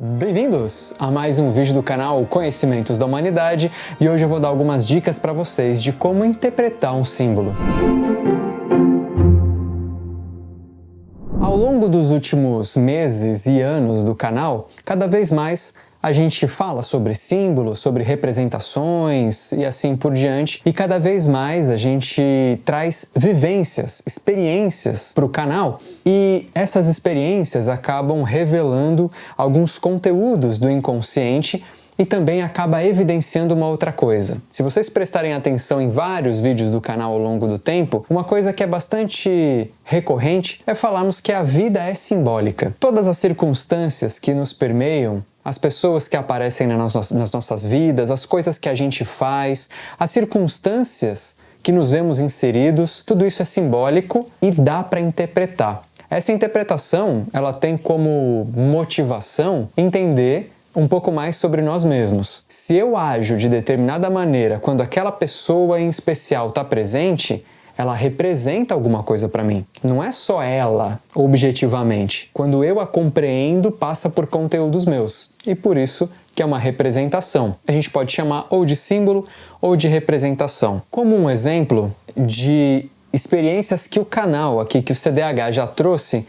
Bem-vindos a mais um vídeo do canal Conhecimentos da Humanidade e hoje eu vou dar algumas dicas para vocês de como interpretar um símbolo. Ao longo dos últimos meses e anos do canal, cada vez mais a gente fala sobre símbolos, sobre representações e assim por diante, e cada vez mais a gente traz vivências, experiências para o canal, e essas experiências acabam revelando alguns conteúdos do inconsciente e também acaba evidenciando uma outra coisa. Se vocês prestarem atenção em vários vídeos do canal ao longo do tempo, uma coisa que é bastante recorrente é falarmos que a vida é simbólica. Todas as circunstâncias que nos permeiam, as pessoas que aparecem nas nossas vidas, as coisas que a gente faz, as circunstâncias que nos vemos inseridos, tudo isso é simbólico e dá para interpretar. Essa interpretação, ela tem como motivação entender um pouco mais sobre nós mesmos. Se eu ajo de determinada maneira quando aquela pessoa em especial está presente, ela representa alguma coisa para mim. Não é só ela, objetivamente. Quando eu a compreendo, passa por conteúdos meus. E por isso que é uma representação. A gente pode chamar ou de símbolo ou de representação. Como um exemplo de experiências que o canal aqui, que o CDH já trouxe,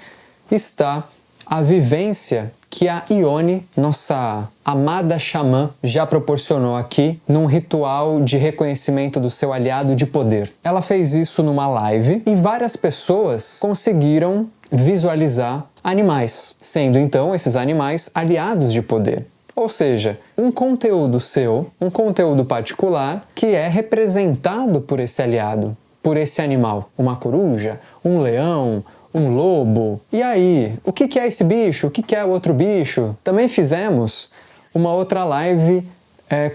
está a vivência que a Ione, nossa amada xamã, já proporcionou aqui num ritual de reconhecimento do seu aliado de poder. Ela fez isso numa live e várias pessoas conseguiram visualizar animais, sendo então esses animais aliados de poder. Ou seja, um conteúdo seu, um conteúdo particular que é representado por esse aliado, por esse animal. Uma coruja, um leão, um lobo. E aí, o que é esse bicho? O que é o outro bicho? Também fizemos uma outra live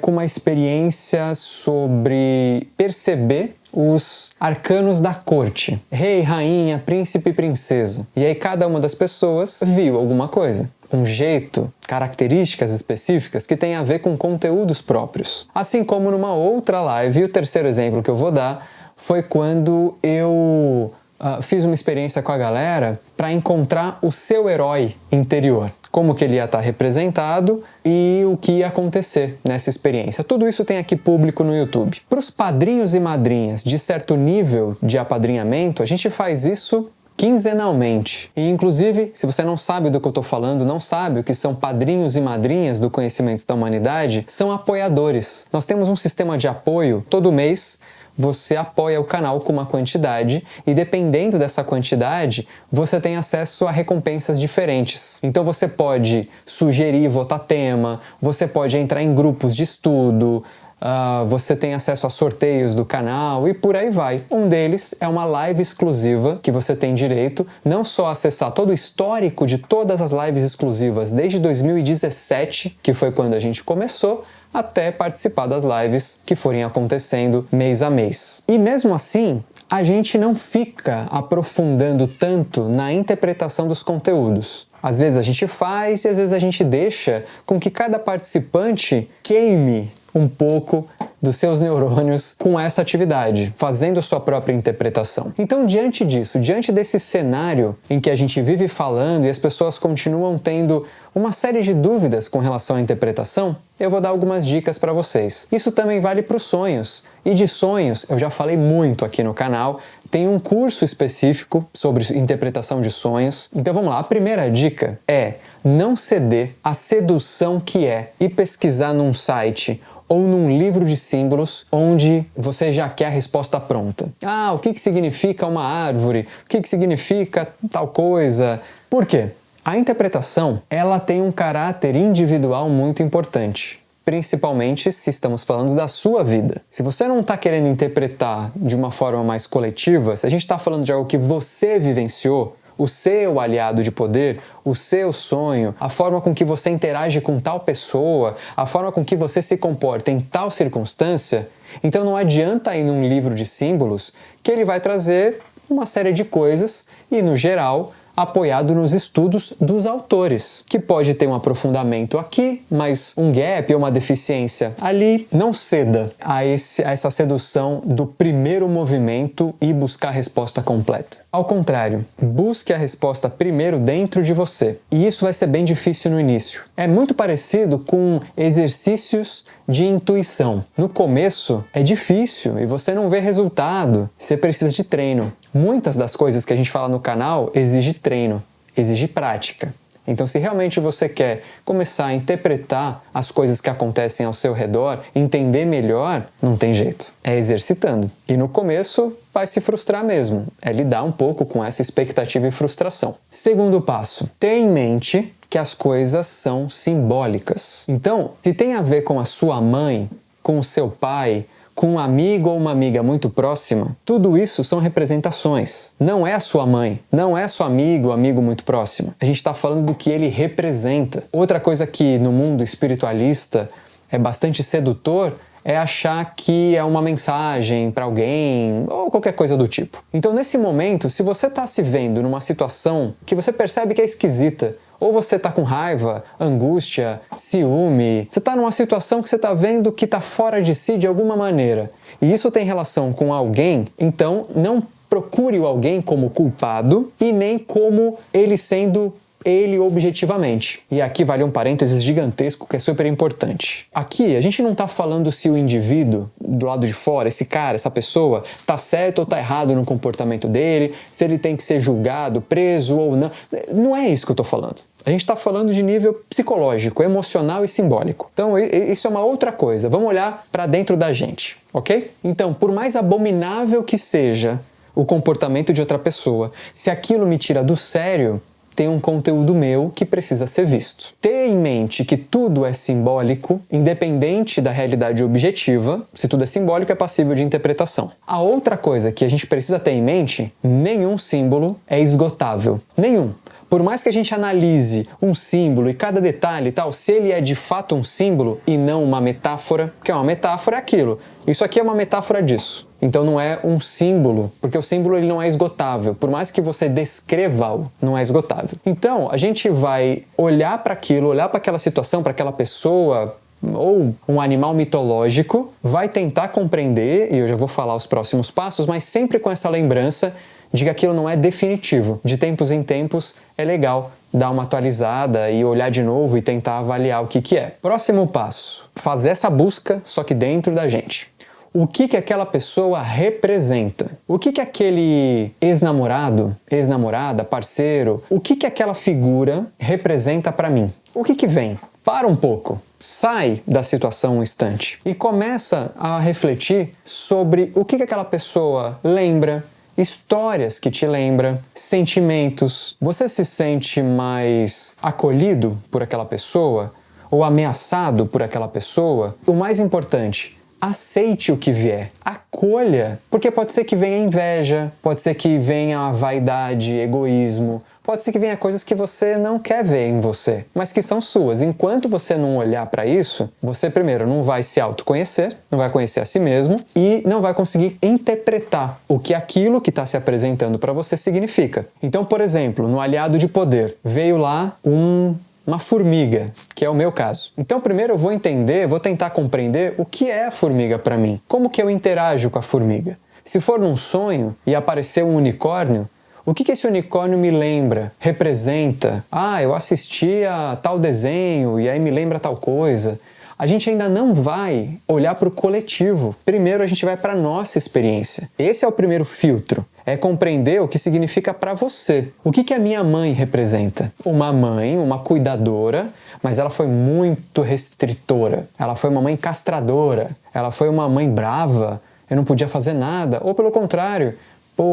com uma experiência sobre perceber os arcanos da corte. Rei, rainha, príncipe e princesa. E aí cada uma das pessoas viu alguma coisa. Um jeito, características específicas que tem a ver com conteúdos próprios. Assim como numa outra live, e o terceiro exemplo que eu vou dar foi quando eu fiz uma experiência com a galera para encontrar o seu herói interior. Como que ele ia estar representado e o que ia acontecer nessa experiência. Tudo isso tem aqui público no YouTube. Para os padrinhos e madrinhas de certo nível de apadrinhamento, a gente faz isso quinzenalmente. E inclusive, se você não sabe do que eu estou falando, não sabe o que são padrinhos e madrinhas do Conhecimentos da Humanidade, são apoiadores. Nós temos um sistema de apoio todo mês. Você apoia o canal com uma quantidade e dependendo dessa quantidade, você tem acesso a recompensas diferentes. Então você pode sugerir, votar tema, você pode entrar em grupos de estudo, você tem acesso a sorteios do canal e por aí vai. Um deles é uma live exclusiva que você tem direito não só a acessar todo o histórico de todas as lives exclusivas desde 2017, que foi quando a gente começou, até participar das lives que forem acontecendo mês a mês. E mesmo assim, a gente não fica aprofundando tanto na interpretação dos conteúdos. Às vezes a gente faz e às vezes a gente deixa com que cada participante queime um pouco dos seus neurônios com essa atividade, fazendo sua própria interpretação. Então, diante disso, diante desse cenário em que a gente vive falando e as pessoas continuam tendo uma série de dúvidas com relação à interpretação, eu vou dar algumas dicas para vocês. Isso também vale para os sonhos. E de sonhos, eu já falei muito aqui no canal, tem um curso específico sobre interpretação de sonhos. Então vamos lá, a primeira dica é não ceder à sedução que é ir pesquisar num site ou num livro de símbolos onde você já quer a resposta pronta. O que significa uma árvore? O que significa tal coisa? Por quê? A interpretação, ela tem um caráter individual muito importante. Principalmente se estamos falando da sua vida. Se você não está querendo interpretar de uma forma mais coletiva, se a gente está falando de algo que você vivenciou, o seu aliado de poder, o seu sonho, a forma com que você interage com tal pessoa, a forma com que você se comporta em tal circunstância, então não adianta ir num livro de símbolos que ele vai trazer uma série de coisas e, no geral, apoiado nos estudos dos autores, que pode ter um aprofundamento aqui, mas um gap ou uma deficiência ali. Não ceda a essa sedução do primeiro movimento e buscar a resposta completa. Ao contrário, busque a resposta primeiro dentro de você. E isso vai ser bem difícil no início. É muito parecido com exercícios de intuição. No começo é difícil e você não vê resultado. Você precisa de treino. Muitas das coisas que a gente fala no canal exige treino, exige prática. Então, se realmente você quer começar a interpretar as coisas que acontecem ao seu redor, entender melhor, não tem jeito. É exercitando. E no começo vai se frustrar mesmo. É lidar um pouco com essa expectativa e frustração. Segundo passo, tenha em mente que as coisas são simbólicas. Então, se tem a ver com a sua mãe, com o seu pai, com um amigo ou uma amiga muito próxima, tudo isso são representações. Não é a sua mãe, não é seu amigo ou amigo muito próximo. A gente está falando do que ele representa. Outra coisa que no mundo espiritualista é bastante sedutor é achar que é uma mensagem para alguém ou qualquer coisa do tipo. Então, nesse momento, se você está se vendo numa situação que você percebe que é esquisita, ou você está com raiva, angústia, ciúme, você está numa situação que você está vendo que está fora de si de alguma maneira, e isso tem relação com alguém, então não procure o alguém como culpado e nem como ele sendo ele objetivamente. E aqui vale um parênteses gigantesco que é super importante. Aqui a gente não está falando se o indivíduo do lado de fora, esse cara, essa pessoa, está certo ou está errado no comportamento dele, se ele tem que ser julgado, preso ou não. Não é isso que eu estou falando. A gente está falando de nível psicológico, emocional e simbólico. Então isso é uma outra coisa. Vamos olhar para dentro da gente, ok? Então, por mais abominável que seja o comportamento de outra pessoa, se aquilo me tira do sério, tem um conteúdo meu que precisa ser visto. Ter em mente que tudo é simbólico, independente da realidade objetiva. Se tudo é simbólico, é passível de interpretação. A outra coisa que a gente precisa ter em mente, nenhum símbolo é esgotável. Nenhum. Por mais que a gente analise um símbolo e cada detalhe e tal, se ele é de fato um símbolo e não uma metáfora, porque uma metáfora é aquilo. Isso aqui é uma metáfora disso. Então não é um símbolo, porque o símbolo ele não é esgotável. Por mais que você descreva-o, não é esgotável. Então a gente vai olhar para aquilo, olhar para aquela situação, para aquela pessoa, ou um animal mitológico, vai tentar compreender, e eu já vou falar os próximos passos, mas sempre com essa lembrança de que aquilo não é definitivo. De tempos em tempos é legal dar uma atualizada e olhar de novo e tentar avaliar o que é. Próximo passo, fazer essa busca, só que dentro da gente. O que aquela pessoa representa? O que aquele ex-namorado, ex-namorada, parceiro, o que aquela figura representa para mim? O que vem? Para um pouco, sai da situação um instante e começa a refletir sobre o que aquela pessoa lembra, histórias que te lembram, sentimentos. Você se sente mais acolhido por aquela pessoa ou ameaçado por aquela pessoa? O mais importante, aceite o que vier, acolha, porque pode ser que venha inveja, pode ser que venha a vaidade, egoísmo, pode ser que venha coisas que você não quer ver em você, mas que são suas. Enquanto você não olhar para isso, você primeiro não vai se autoconhecer, não vai conhecer a si mesmo e não vai conseguir interpretar o que aquilo que está se apresentando para você significa. Então, por exemplo, no Aliado de Poder, veio lá uma formiga, que é o meu caso. Então, primeiro eu vou entender, vou tentar compreender o que é a formiga para mim. Como que eu interajo com a formiga? Se for num sonho e aparecer um unicórnio, o que esse unicórnio me lembra, representa? Ah, eu assisti a tal desenho e aí me lembra tal coisa. A gente ainda não vai olhar para o coletivo. Primeiro a gente vai para a nossa experiência. Esse é o primeiro filtro. É compreender o que significa para você. O que a minha mãe representa? Uma mãe, uma cuidadora, mas ela foi muito restritora. Ela foi uma mãe castradora. Ela foi uma mãe brava. Eu não podia fazer nada. Ou pelo contrário,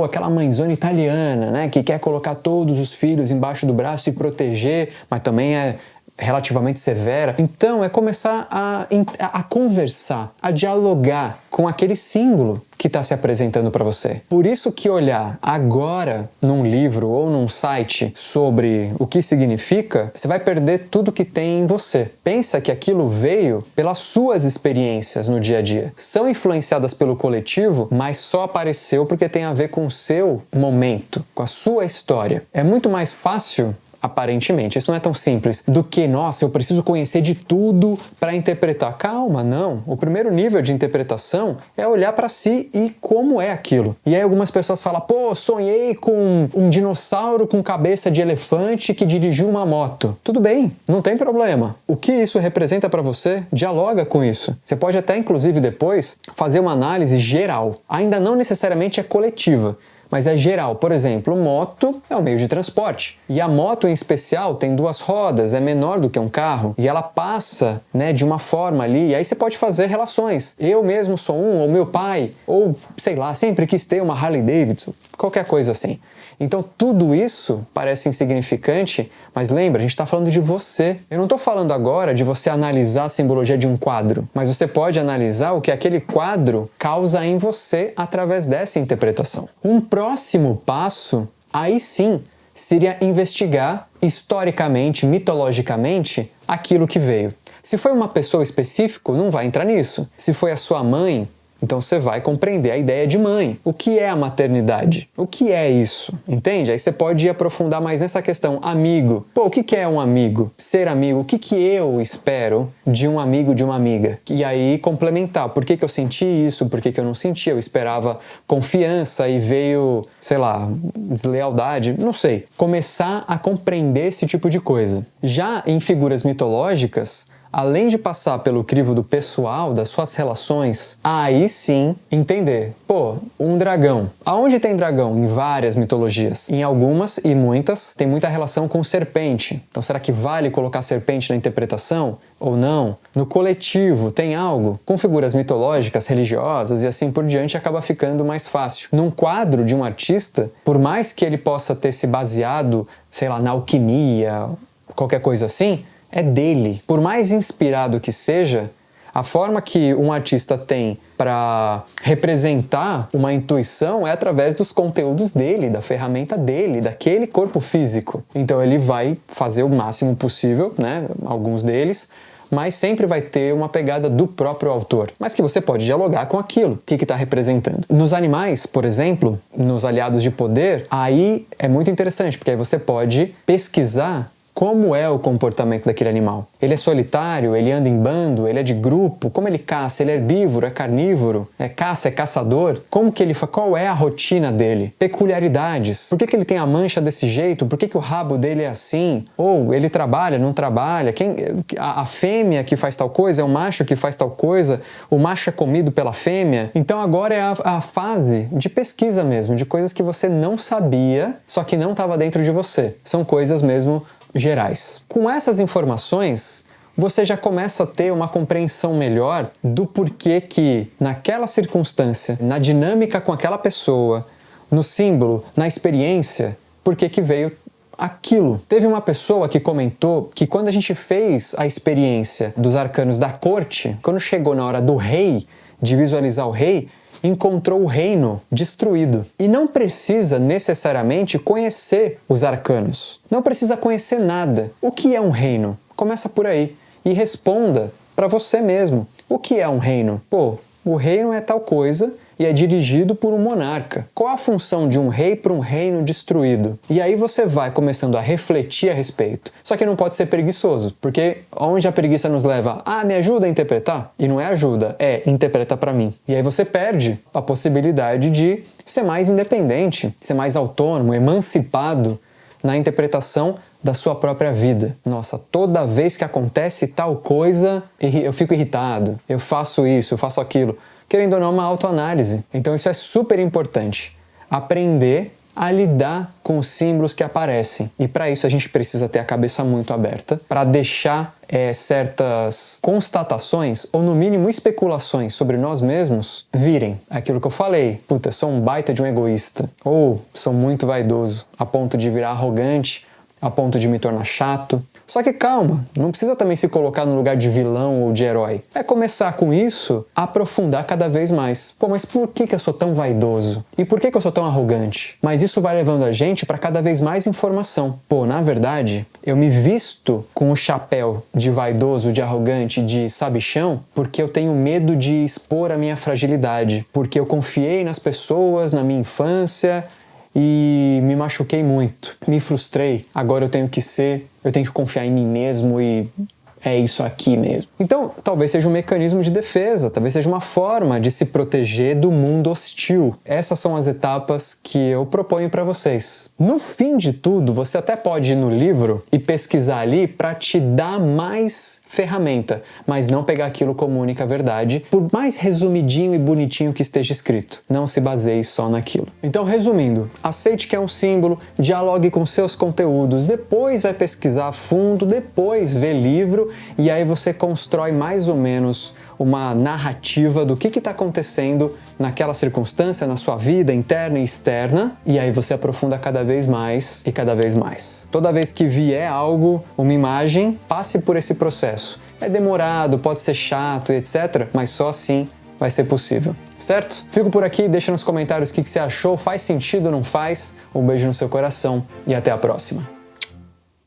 aquela mãezona italiana, né, que quer colocar todos os filhos embaixo do braço e proteger, mas também é relativamente severa. Então é começar a conversar, a dialogar com aquele símbolo que está se apresentando para você. Por isso que olhar agora num livro ou num site sobre o que significa, você vai perder tudo que tem em você. Pensa que aquilo veio pelas suas experiências no dia a dia. São influenciadas pelo coletivo, mas só apareceu porque tem a ver com o seu momento, com a sua história. É muito mais fácil, aparentemente, isso não é tão simples, do que, nossa, eu preciso conhecer de tudo para interpretar. Calma, não. O primeiro nível de interpretação é olhar para si e como é aquilo. E aí algumas pessoas falam, pô, sonhei com um dinossauro com cabeça de elefante que dirigiu uma moto. Tudo bem, não tem problema. O que isso representa para você? Dialoga com isso. Você pode até, inclusive, depois fazer uma análise geral. Ainda não necessariamente é coletiva, mas é geral. Por exemplo, moto é um meio de transporte. E a moto, em especial, tem 2 rodas, é menor do que um carro. E ela passa, de uma forma ali. E aí você pode fazer relações. Eu mesmo sou ou meu pai, ou, sei lá, sempre quis ter uma Harley Davidson. Qualquer coisa assim. Então, tudo isso parece insignificante, mas lembra, a gente está falando de você. Eu não estou falando agora de você analisar a simbologia de um quadro, mas você pode analisar o que aquele quadro causa em você através dessa interpretação. Um próximo passo, aí sim, seria investigar historicamente, mitologicamente, aquilo que veio. Se foi uma pessoa específica, não vai entrar nisso. Se foi a sua mãe, então você vai compreender a ideia de mãe. O que é a maternidade? O que é isso? Entende? Aí você pode aprofundar mais nessa questão. Amigo. Pô, o que é um amigo? Ser amigo. O que eu espero de um amigo, de uma amiga? E aí complementar. Por que eu senti isso? Por que eu não senti? Eu esperava confiança e veio, sei lá, deslealdade. Não sei. Começar a compreender esse tipo de coisa. Já em figuras mitológicas, além de passar pelo crivo do pessoal, das suas relações, aí sim entender. Pô, um dragão. Aonde tem dragão? Em várias mitologias. Em algumas, e muitas, tem muita relação com serpente. Então será que vale colocar serpente na interpretação? Ou não? No coletivo, tem algo? Com figuras mitológicas, religiosas e assim por diante, acaba ficando mais fácil. Num quadro de um artista, por mais que ele possa ter se baseado, sei lá, na alquimia, qualquer coisa assim, é dele. Por mais inspirado que seja, a forma que um artista tem para representar uma intuição é através dos conteúdos dele, da ferramenta dele, daquele corpo físico. Então ele vai fazer o máximo possível, alguns deles, mas sempre vai ter uma pegada do próprio autor, mas que você pode dialogar com aquilo, o que está representando. Nos animais, por exemplo, nos aliados de poder, aí é muito interessante, porque aí você pode pesquisar como é o comportamento daquele animal. Ele é solitário? Ele anda em bando? Ele é de grupo? Como ele caça? Ele é herbívoro? É carnívoro? É caça? É caçador? Como que ele faz? Qual é a rotina dele? Peculiaridades. Por que ele tem a mancha desse jeito? Por que o rabo dele é assim? Ou ele trabalha? Não trabalha? A fêmea que faz tal coisa? É o macho que faz tal coisa? O macho é comido pela fêmea? Então agora é a fase de pesquisa mesmo, de coisas que você não sabia, só que não estava dentro de você. São coisas mesmo gerais. Com essas informações, você já começa a ter uma compreensão melhor do porquê que, naquela circunstância, na dinâmica com aquela pessoa, no símbolo, na experiência, por que veio aquilo. Teve uma pessoa que comentou que quando a gente fez a experiência dos arcanos da corte, quando chegou na hora do rei, de visualizar o rei, encontrou o reino destruído. E não precisa necessariamente conhecer os arcanos. Não precisa conhecer nada. O que é um reino? Começa por aí e responda para você mesmo. O que é um reino? Pô, o reino é tal coisa e é dirigido por um monarca. Qual a função de um rei para um reino destruído? E aí você vai começando a refletir a respeito. Só que não pode ser preguiçoso, porque onde a preguiça nos leva? Me ajuda a interpretar? E não é ajuda, é interpreta para mim. E aí você perde a possibilidade de ser mais independente, ser mais autônomo, emancipado na interpretação da sua própria vida. Nossa, toda vez que acontece tal coisa, eu fico irritado, eu faço isso, eu faço aquilo. Querendo ou não, uma autoanálise. Então isso é super importante. Aprender a lidar com os símbolos que aparecem. E para isso a gente precisa ter a cabeça muito aberta para deixar certas constatações ou no mínimo especulações sobre nós mesmos virem. Aquilo que eu falei, puta, sou um baita de um egoísta. Ou sou muito vaidoso a ponto de virar arrogante, a ponto de me tornar chato. Só que calma, não precisa também se colocar no lugar de vilão ou de herói. É começar com isso, aprofundar cada vez mais. Pô, mas por que eu sou tão vaidoso? E por que eu sou tão arrogante? Mas isso vai levando a gente para cada vez mais informação. Pô, na verdade, eu me visto com o chapéu de vaidoso, de arrogante, de sabichão, porque eu tenho medo de expor a minha fragilidade, porque eu confiei nas pessoas, na minha infância, e me machuquei muito, me frustrei, agora eu tenho que confiar em mim mesmo e é isso aqui mesmo. Então, talvez seja um mecanismo de defesa, talvez seja uma forma de se proteger do mundo hostil. Essas são as etapas que eu proponho para vocês. No fim de tudo, você até pode ir no livro e pesquisar ali para te dar mais ferramenta, mas não pegar aquilo como única verdade, por mais resumidinho e bonitinho que esteja escrito. Não se baseie só naquilo. Então, resumindo, aceite que é um símbolo, dialogue com seus conteúdos, depois vai pesquisar a fundo, depois vê livro, e aí você constrói mais ou menos uma narrativa do que está acontecendo naquela circunstância, na sua vida interna e externa, e aí você aprofunda cada vez mais e cada vez mais. Toda vez que vier algo, uma imagem, passe por esse processo. É demorado, pode ser chato, etc., mas só assim vai ser possível, certo? Fico por aqui, deixa nos comentários o que você achou, faz sentido ou não faz? Um beijo no seu coração e até a próxima.